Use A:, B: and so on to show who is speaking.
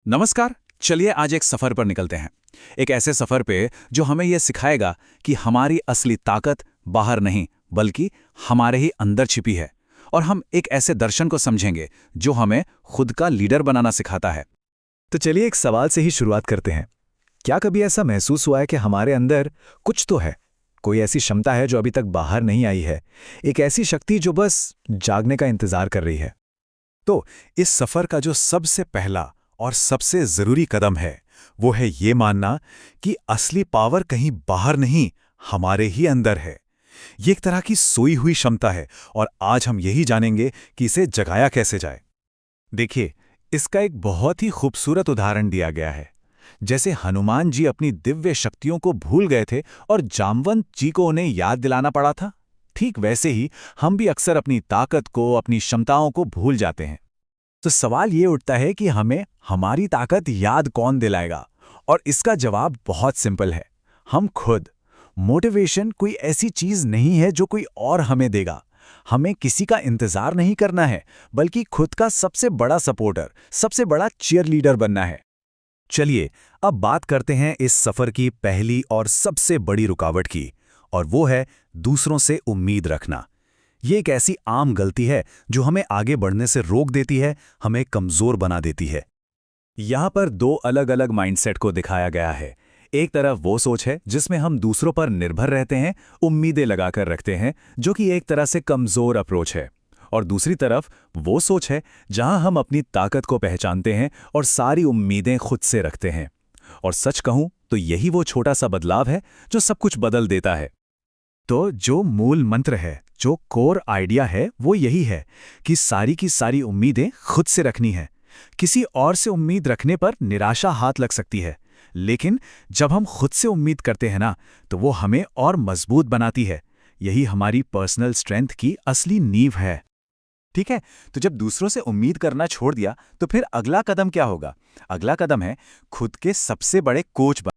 A: नमस्कार। चलिए आज एक सफर पर निकलते हैं। एक ऐसे सफर पे जो हमें यह सिखाएगा कि हमारी असली ताकत बाहर नहीं बल्कि हमारे ही अंदर छिपी है। और हम एक ऐसे दर्शन को समझेंगे जो हमें खुद का लीडर बनाना सिखाता है।
B: तो चलिए एक सवाल से ही शुरुआत करते हैं। क्या कभी ऐसा महसूस हुआ है कि हमारे अंदर कुछ तो है, कोई ऐसी क्षमता है जो अभी तक बाहर नहीं आई है, एक ऐसी शक्ति जो बस जागने का इंतजार कर रही है?
C: तो इस सफर का जो सबसे पहला और सबसे जरूरी कदम है वो है ये मानना कि असली पावर कहीं बाहर नहीं, हमारे ही अंदर है। ये एक तरह की सोई हुई क्षमता है और आज हम यही जानेंगे कि इसे जगाया कैसे जाए। देखिए, इसका एक बहुत ही खूबसूरत उदाहरण दिया गया है। जैसे हनुमान जी अपनी दिव्य शक्तियों को भूल गए थे और जामवंत जी को उन्हें याद दिलाना पड़ा था, ठीक वैसे ही हम भी अक्सर अपनी ताकत को, अपनी क्षमताओं को भूल जाते हैं। तो सवाल ये उठता है कि हमें हमारी ताकत याद कौन दिलाएगा? और इसका जवाब बहुत सिंपल है, हम खुद। मोटिवेशन कोई ऐसी चीज नहीं है जो कोई और हमें देगा। हमें किसी का इंतजार नहीं करना है, बल्कि खुद का सबसे बड़ा सपोर्टर, सबसे बड़ा चीयरलीडर बनना है। चलिए अब बात करते हैं इस सफर की पहली और सबसे बड़ी रुकावट की, और वो है दूसरों से उम्मीद रखना। ये एक ऐसी आम गलती है जो हमें आगे बढ़ने से रोक देती है, हमें कमजोर बना देती है। यहाँ पर दो अलग अलग माइंडसेट को दिखाया गया है। एक तरफ वो सोच है जिसमें हम दूसरों पर निर्भर रहते हैं, उम्मीदें लगाकर रखते हैं, जो कि एक तरह से कमजोर अप्रोच है। और दूसरी तरफ वो सोच है जहां हम अपनी ताकत को पहचानते हैं और सारी उम्मीदें खुद से रखते हैं। और सच कहूं तो यही वो छोटा सा बदलाव है जो सब कुछ बदल देता है। तो जो मूल मंत्र है, जो कोर आइडिया है, वो यही है कि सारी की सारी उम्मीदें खुद से रखनी है। किसी और से उम्मीद रखने पर निराशा हाथ लग सकती है, लेकिन जब हम खुद से उम्मीद करते हैं ना, तो वो हमें और मजबूत बनाती है। यही हमारी पर्सनल स्ट्रेंथ की असली नींव है। ठीक है, तो जब दूसरों से उम्मीद करना छोड़ दिया तो फिर अगला कदम क्या होगा? अगला कदम है खुद के सबसे बड़े कोच